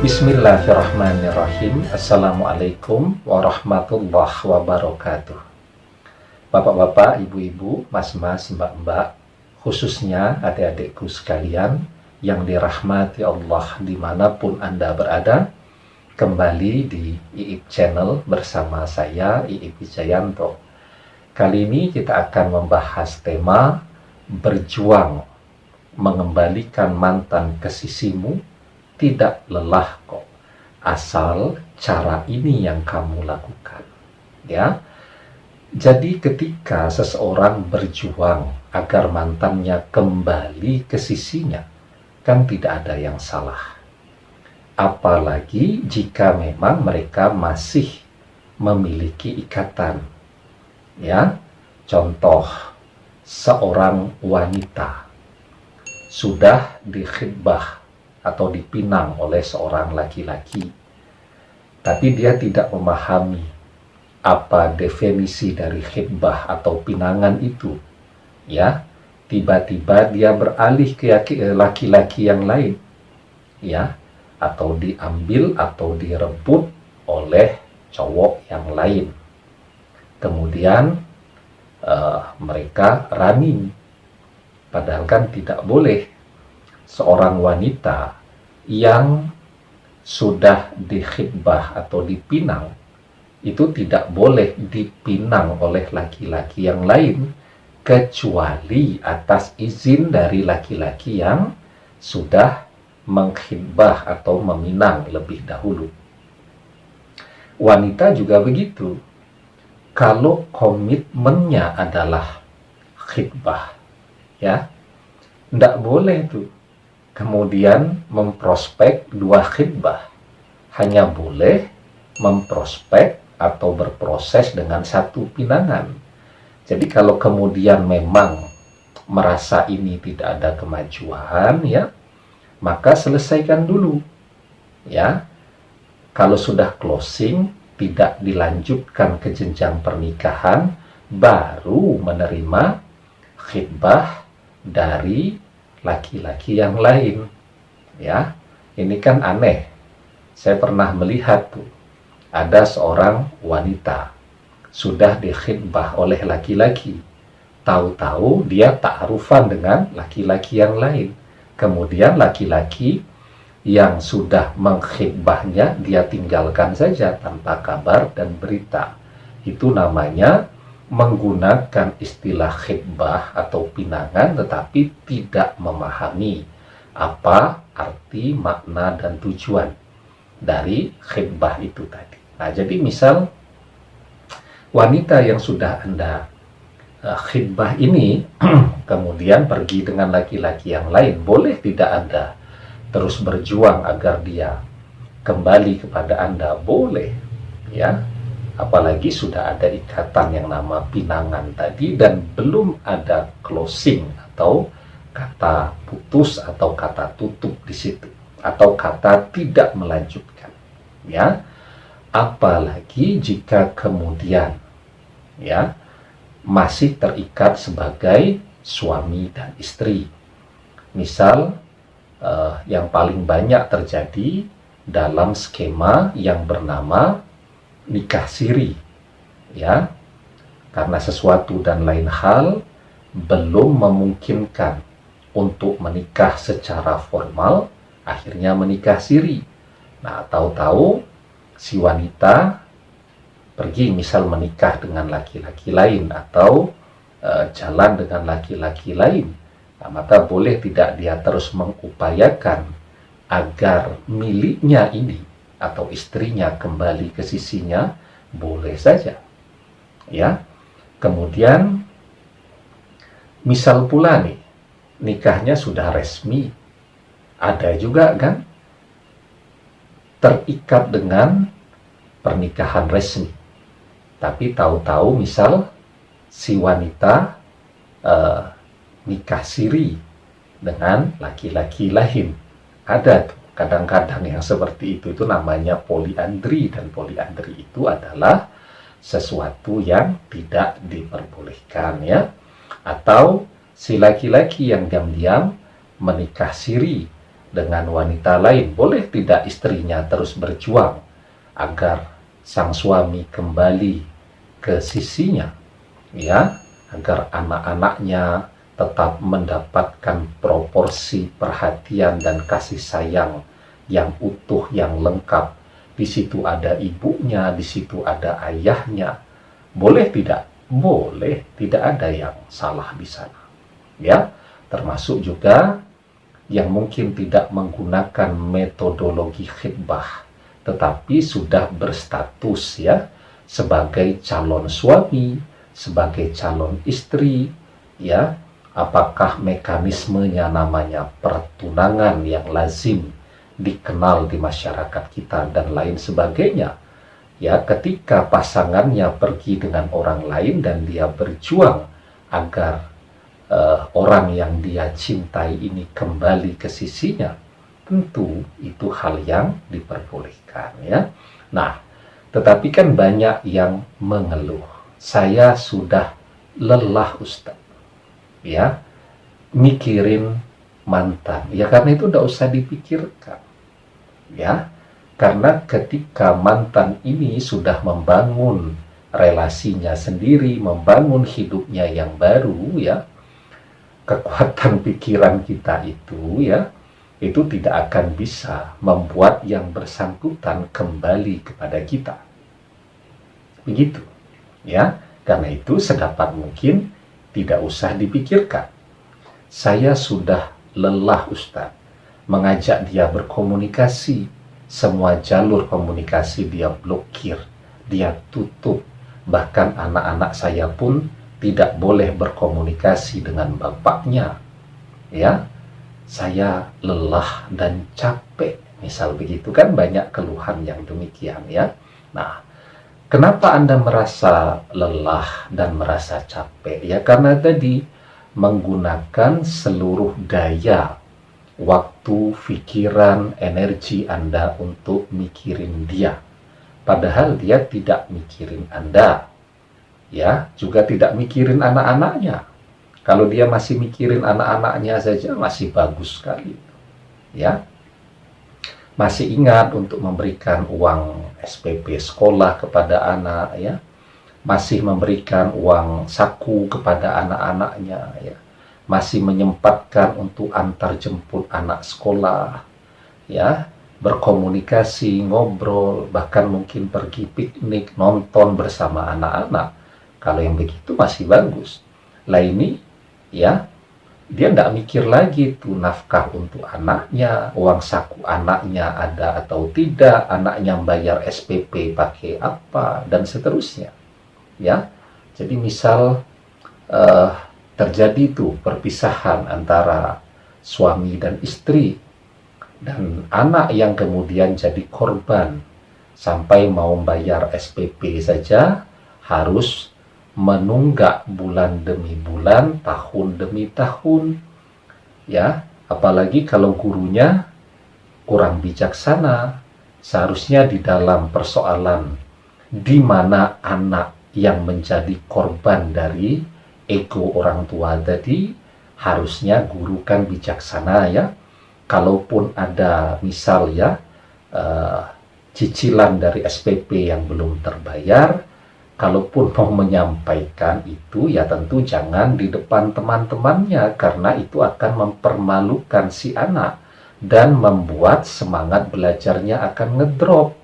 Bismillahirrahmanirrahim. Assalamualaikum warahmatullahi wabarakatuh. Bapak-bapak, ibu-ibu, mas-mas, mbak-mbak, khususnya adik-adikku sekalian yang dirahmati Allah dimanapun Anda berada, kembali di IIP Channel bersama saya, IIP Wijayanto. Kali ini kita akan membahas tema berjuang mengembalikan mantan ke sisimu tidak lelah kok, asal cara ini yang kamu lakukan. Ya, jadi ketika seseorang berjuang agar mantannya kembali ke sisinya, kan tidak ada yang salah. Apalagi jika memang mereka masih memiliki ikatan. Ya, contoh seorang wanita sudah dikhitbah atau dipinang oleh seorang laki-laki, tapi dia tidak memahami apa definisi dari khitbah atau pinangan itu. Ya, tiba-tiba dia beralih ke laki-laki yang lain, ya, atau diambil atau direbut oleh cowok yang lain. Kemudian mereka running. Padahal kan tidak boleh seorang wanita yang sudah dikhitbah atau dipinang itu tidak boleh dipinang oleh laki-laki yang lain kecuali atas izin dari laki-laki yang sudah mengkhitbah atau meminang lebih dahulu. Wanita juga begitu. Kalau komitmennya adalah khitbah, ya, tidak boleh tuh kemudian memprospek dua khitbah. Hanya boleh memprospek atau berproses dengan satu pinangan. Jadi kalau kemudian memang merasa ini tidak ada kemajuan, ya, maka selesaikan dulu. Ya, kalau sudah closing, tidak dilanjutkan ke jenjang pernikahan, baru menerima khitbah dari laki-laki yang lain. Ya, ini kan aneh. Saya pernah melihat tuh, ada seorang wanita sudah dikhitbah oleh laki-laki, tahu-tahu dia ta'arufan dengan laki-laki yang lain. Kemudian laki-laki yang sudah mengkhitbahnya dia tinggalkan saja tanpa kabar dan berita. Itu namanya menggunakan istilah khitbah atau pinangan tetapi tidak memahami apa arti, makna, dan tujuan dari khitbah itu tadi. Nah, jadi misal wanita yang sudah Anda khitbah ini kemudian pergi dengan laki-laki yang lain, boleh tidak Anda terus berjuang agar dia kembali kepada Anda? Boleh, ya. Apalagi sudah ada ikatan yang nama pinangan tadi dan belum ada closing atau kata putus atau kata tutup di situ atau kata tidak melanjutkan. Ya, apalagi jika kemudian, ya, masih terikat sebagai suami dan istri. Misal yang paling banyak terjadi dalam skema yang bernama nikah siri, ya, karena sesuatu dan lain hal belum memungkinkan untuk menikah secara formal, akhirnya menikah siri. Nah, tahu-tahu si wanita pergi misal menikah dengan laki-laki lain atau jalan dengan laki-laki lain. Nah, maka boleh tidak dia terus mengupayakan agar miliknya ini atau istrinya kembali ke sisinya? Boleh saja, ya. Kemudian misal pula nih, nikahnya sudah resmi, ada juga kan terikat dengan pernikahan resmi, tapi tahu-tahu misal si wanita nikah siri dengan laki-laki lain. Ada tuh kadang-kadang yang seperti itu namanya poliandri, dan poliandri itu adalah sesuatu yang tidak diperbolehkan, ya. Atau si laki-laki yang diam-diam menikah siri dengan wanita lain. Boleh tidak istrinya terus berjuang agar sang suami kembali ke sisinya, ya, agar anak-anaknya tetap mendapatkan proporsi perhatian dan kasih sayang yang utuh, yang lengkap. Di situ ada ibunya, di situ ada ayahnya. Boleh tidak? Boleh, tidak ada yang salah di sana. Ya, termasuk juga yang mungkin tidak menggunakan metodologi khitbah, tetapi sudah berstatus ya sebagai calon suami, sebagai calon istri, ya. Apakah mekanismenya namanya pertunangan yang lazim dikenal di masyarakat kita dan lain sebagainya. Ya, ketika pasangannya pergi dengan orang lain dan dia berjuang agar orang yang dia cintai ini kembali ke sisinya, tentu itu hal yang diperbolehkan ya. Nah, tetapi kan banyak yang mengeluh, saya sudah lelah Ustaz, ya, mikirin mantan. Ya karena itu tidak usah dipikirkan, ya. Karena ketika mantan ini sudah membangun relasinya sendiri, membangun hidupnya yang baru, ya, kekuatan pikiran kita itu, ya, itu tidak akan bisa membuat yang bersangkutan kembali kepada kita. Begitu, ya. Karena itu sedapat mungkin tidak usah dipikirkan. Saya sudah lelah Ustaz mengajak dia berkomunikasi. Semua jalur komunikasi dia blokir, dia tutup. Bahkan anak-anak saya pun tidak boleh berkomunikasi dengan bapaknya. Ya, saya lelah dan capek. Misal begitu kan, banyak keluhan yang demikian ya. Nah, kenapa Anda merasa lelah dan merasa capek? Ya karena tadi menggunakan seluruh daya, waktu, pikiran, energi Anda untuk mikirin dia. Padahal dia tidak mikirin Anda. Ya, juga tidak mikirin anak-anaknya. Kalau dia masih mikirin anak-anaknya saja masih bagus sekali. Ya. Masih ingat untuk memberikan uang SPP sekolah kepada anak ya. Masih memberikan uang saku kepada anak-anaknya ya. Masih menyempatkan untuk antar jemput anak sekolah, ya, berkomunikasi, ngobrol, bahkan mungkin pergi piknik, nonton bersama anak-anak. Kalau yang begitu masih bagus. Lah ini, ya, dia tidak mikir lagi tuh nafkah untuk anaknya, uang saku anaknya ada atau tidak, anaknya bayar SPP pakai apa, dan seterusnya. Ya, jadi misal terjadi tuh perpisahan antara suami dan istri, dan anak yang kemudian jadi korban sampai mau bayar SPP saja harus menunggak bulan demi bulan, tahun demi tahun, ya. Apalagi kalau gurunya kurang bijaksana. Seharusnya di dalam persoalan di mana anak yang menjadi korban dari ego orang tua tadi, harusnya guru kan bijaksana ya. Kalaupun ada misal ya cicilan dari SPP yang belum terbayar, kalaupun mau menyampaikan itu ya tentu jangan di depan teman-temannya, karena itu akan mempermalukan si anak dan membuat semangat belajarnya akan ngedrop.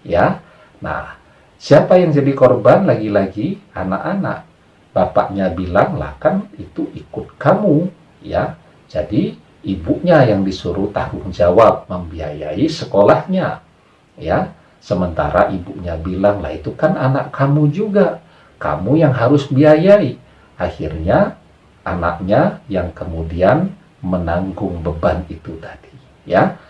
Ya. Nah, siapa yang jadi korban? Lagi-lagi anak-anak. Bapaknya bilang lah kan itu ikut kamu ya, jadi ibunya yang disuruh tanggung jawab membiayai sekolahnya ya, sementara ibunya bilang lah itu kan anak kamu juga, kamu yang harus biayai. Akhirnya anaknya yang kemudian menanggung beban itu tadi ya.